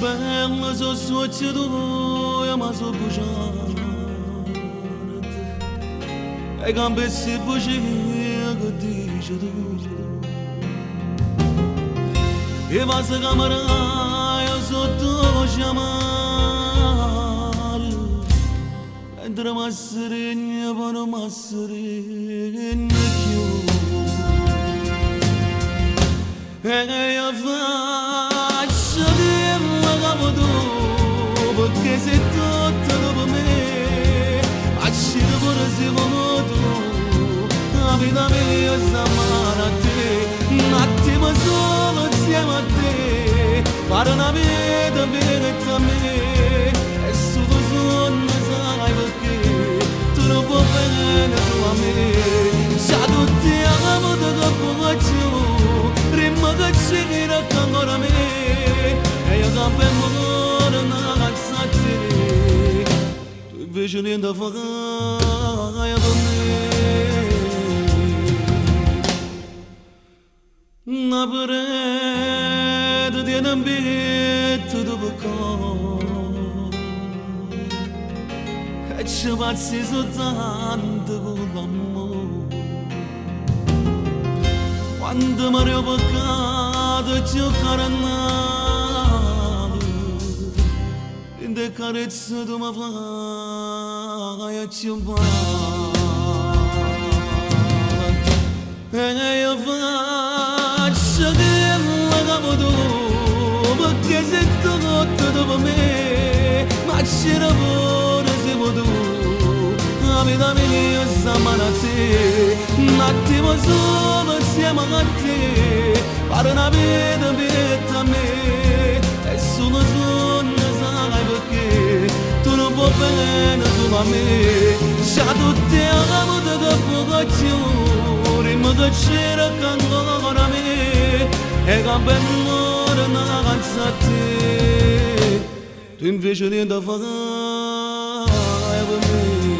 Bella so suoccia tua, ma so bugiarda. E gambe si bugia che dice tu. E va se camera io sotto chiamare. Mentre mi serena, ma non mi serena più. E io faccio dirla come tu, perché sei tutto dopo me. Accide pure se come tu, la vita mia sta male a te. Un attimo solo insieme a te, fare una vita bene a me. E su tuo sonno sai perché, tu non puoi bene tu a me. Già tutti amo te che faccio, prima che ci racconta ancora me. E io sapevo che non alzarti, tu invece niente fai per me. Una parete di un ambito dove corro e ci passi soltanto con l'amore. Quando mi ero peccato e giocare a nato, in te carezze tu mi fai e ci e io faccio dirla come tu, perché sei tutto dopo me. Ma c'era pure se vuoi tu, la vita mia sta male a te. Un attimo solo insieme a te, fare una vita per a me. E solo sonno sai perché, tu non puoi bene tu a me. Già tutti amo te che faccio, prima che c'era ancora me. E che ben muore una canzone a te, tu invece niente fai per me.